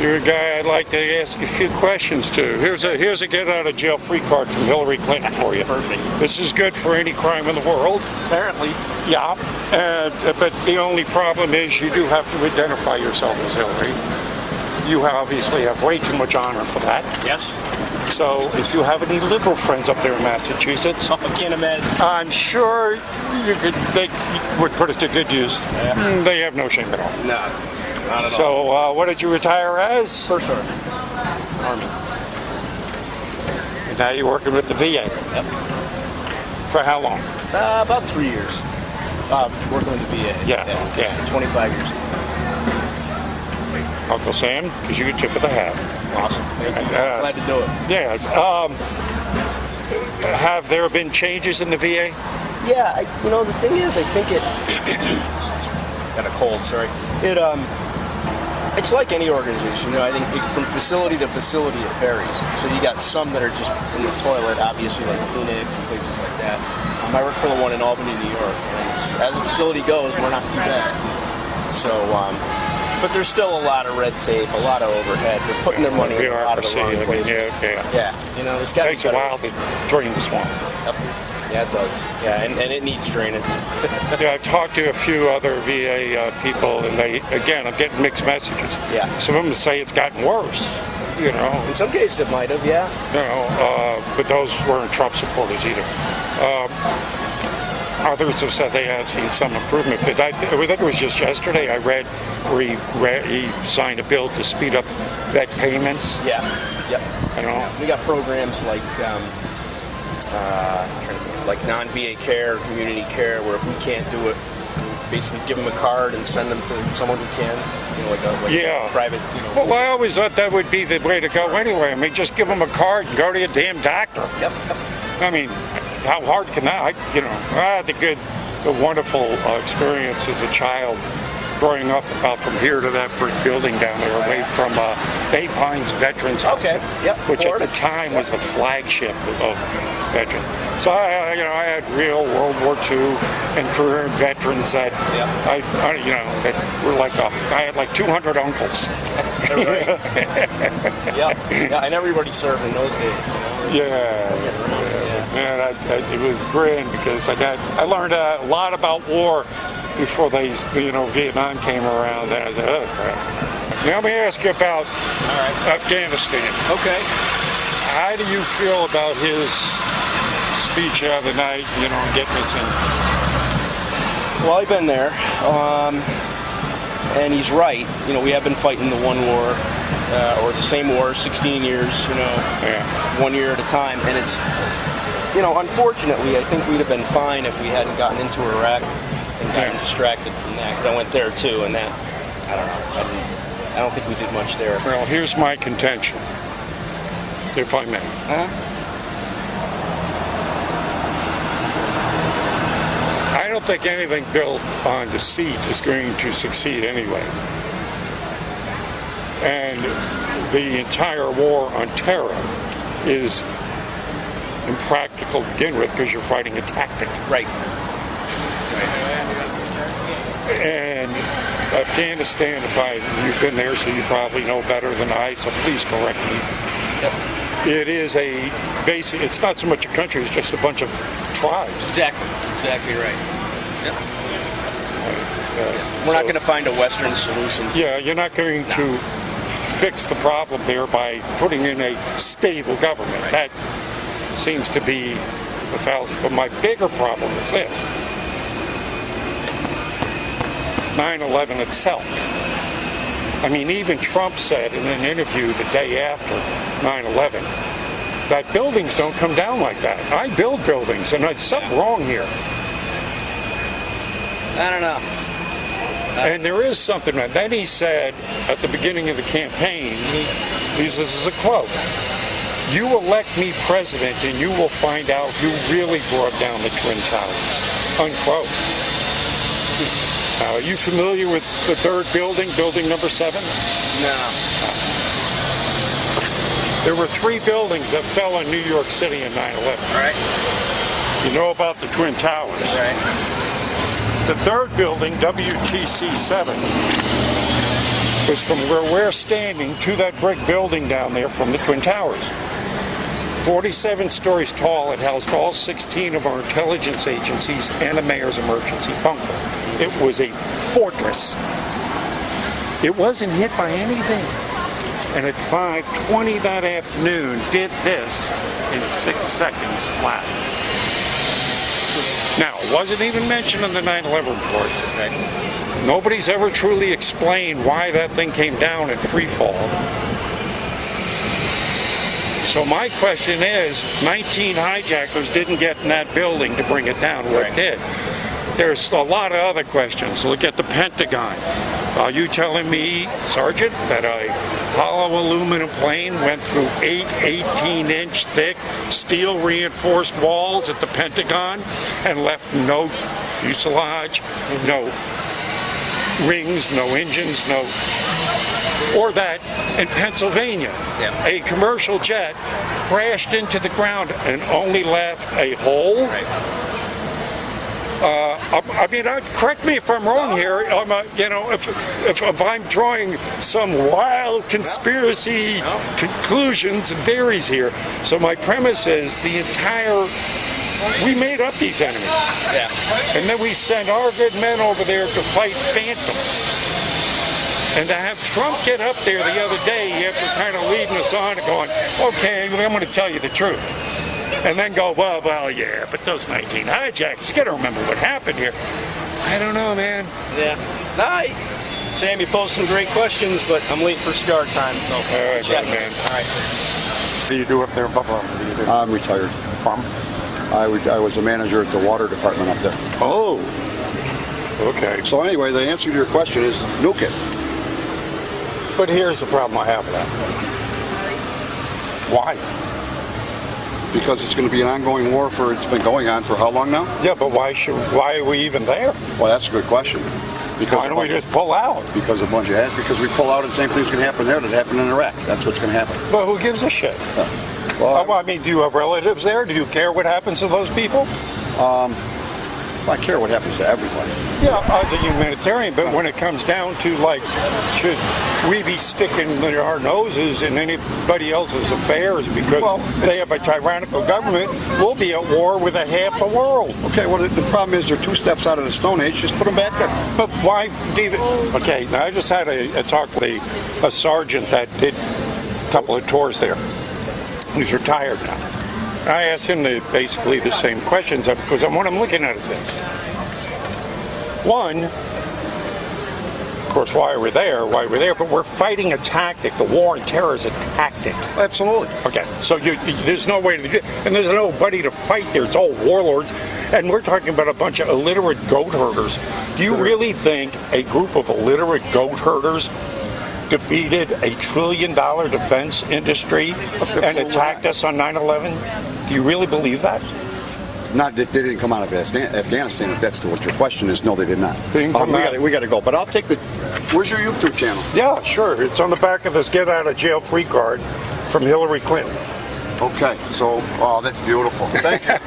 You're a guy I'd like to ask a few questions to. Here's a get out of jail free card from Hillary Clinton for you. Perfect. This is good for any crime in the world. Apparently. Yeah, but the only problem is you do have to identify yourself as Hillary. You obviously have way too much honor for that. Yes. So if you have any liberal friends up there in Massachusetts, I can't imagine. I'm sure they would put it to good use. Yeah. They have no shame at all. No, not at all. So what did you retire as? First Sergeant. Army. And now you're working with the VA. Yep. For how long? About 3 years. Working with the VA. Yeah. 25 years. Uncle Sam, because you get tip of the hat. Awesome. Glad to do it. Yes. Have there been changes in the VA? Yeah, the thing is, I think it got a cold. Sorry. It's like any organization. I think from facility to facility it varies. So you got some that are just in the toilet, obviously, like Phoenix and places like that. I work for the one in Albany, New York, and as a facility goes, we're not too bad. So. But there's still a lot of red tape, a lot of overhead. They're putting their money in a lot of the wrong places. Yeah. It's got to be takes a while to drain the swamp. Yep. Yeah, it does. Yeah, and it needs draining. Yeah, I've talked to a few other VA people, and I'm getting mixed messages. Yeah. Some of them say it's gotten worse. In some cases it might have, yeah. But those weren't Trump supporters either. Others have said they have seen some improvement, but I think it was just yesterday I read where he signed a bill to speed up vet payments. Yeah, yep. We got programs like non-VA care, community care, where if we can't do it, we basically give them a card and send them to someone who can, a private. Well, I always thought that would be the way to go anyway. I mean, just give them a card and go to your damn doctor. Yep. I mean, how hard can that? I had the wonderful experience as a child growing up about from here to that brick building down there, away from Bay Pines Veterans Hospital, which Florida. At the time was the flagship of veterans. So I had real World War II and career veterans that that were I had like 200 uncles. Right. And everybody served in those days. Man, it was grand because I learned a lot about war before Vietnam came around. And I said, oh crap. Now let me ask you about Afghanistan. Okay. How do you feel about his speech the other night? Getting us in. Well, I've been there, and he's right. We have been fighting the one war, or the same war, 16 years. 1 year at a time, and it's. Unfortunately, I think we'd have been fine if we hadn't gotten into Iraq and gotten distracted from that. Because I went there too, and that, I don't know. I don't think we did much there. Well, here's my contention, if I may. I don't think anything built on deceit is going to succeed anyway. And the entire war on terror is impractical to begin with because you're fighting a tactic. Right. And Afghanistan, you've been there, so you probably know better than I, so please correct me. Yep. It is it's not so much a country, it's just a bunch of tribes. Exactly right. Yep. We're not going to find a Western solution. Yeah, you're not going to fix the problem there by putting in a stable government. Right. That seems to be the fallacy. But my bigger problem is this. 9/11 itself. I mean, even Trump said in an interview the day after 9/11 that buildings don't come down like that. I build buildings, and there's something wrong here. I don't know. And there is something. Then he said at the beginning of the campaign, this is a quote, "You elect me president and you will find out who really brought down the Twin Towers," unquote. Are you familiar with the third building number 7? No. There were 3 buildings that fell in New York City in 9/11. Right. You know about the Twin Towers. Right. The third building, WTC 7, was from where we're standing to that brick building down there from the Twin Towers. 47 stories tall. It housed all 16 of our intelligence agencies and the mayor's emergency bunker. It was a fortress. It wasn't hit by anything. And at 5:20 that afternoon, did this in 6 seconds flat. Now, it wasn't even mentioned in the 9/11 report. Okay. Nobody's ever truly explained why that thing came down in free fall. So my question is, 19 hijackers didn't get in that building to bring it down where it did. There's a lot of other questions. Look at the Pentagon. Are you telling me, Sergeant, that a hollow aluminum plane went through 8 18-inch thick steel reinforced walls at the Pentagon and left no fuselage, no rings, no engines, no... Or that in Pennsylvania, a commercial jet crashed into the ground and only left a hole? Right. I mean, correct me if I'm wrong here. You know, if I'm drawing some wild conspiracy conclusions and theories here. So my premise is we made up these enemies. Yeah. And then we sent our good men over there to fight phantoms. And to have Trump get up there the other day after kind of leading us on and going, okay, I'm going to tell you the truth. And then go, well, yeah, but those 19 hijackers, you got to remember what happened here. I don't know, man. Yeah. Sam, you posed some great questions, but I'm late for cigar time. So All right, man. All right. What do you do up there in Buffalo? What do you do? I'm retired. From? I was a manager at the water department up there. Oh. Okay. So anyway, the answer to your question is nuke it. But here's the problem I have with that. Why? Because it's going to be an ongoing war it's been going on for how long now? Yeah, but why are we even there? Well, that's a good question. Because Why don't we just pull out? Because we pull out and the same thing's going to happen there that happened in Iraq. That's what's going to happen. But who gives a shit? Well, I mean, do you have relatives there? Do you care what happens to those people? I care what happens to everybody. Yeah, as a humanitarian, but when it comes down to, like, should we be sticking our noses in anybody else's affairs because they have a tyrannical government, we'll be at war with half the world. Okay, well, the problem is they're 2 steps out of the Stone Age. Just put them back there. But why, David? Okay, now I just had a talk with a sergeant that did a couple of tours there. He's retired now. I asked him basically the same questions because what I'm looking at is this. One, of course, why we're there, but we're fighting a tactic. The war on terror is a tactic. Absolutely. Okay, so there's no way to do it, and there's nobody to fight there. It's all warlords, and we're talking about a bunch of illiterate goat herders. Do you really think a group of illiterate goat herders defeated $1 trillion defense industry and attacked us on 9/11? Do you really believe that? Not that they didn't come out of Afghanistan. If that's what your question is, no, they did not. They didn't come out. We got to go. But I'll take Where's your YouTube channel? Yeah, sure. It's on the back of this get out of jail free card from Hillary Clinton. Okay. So, that's beautiful. Thank you.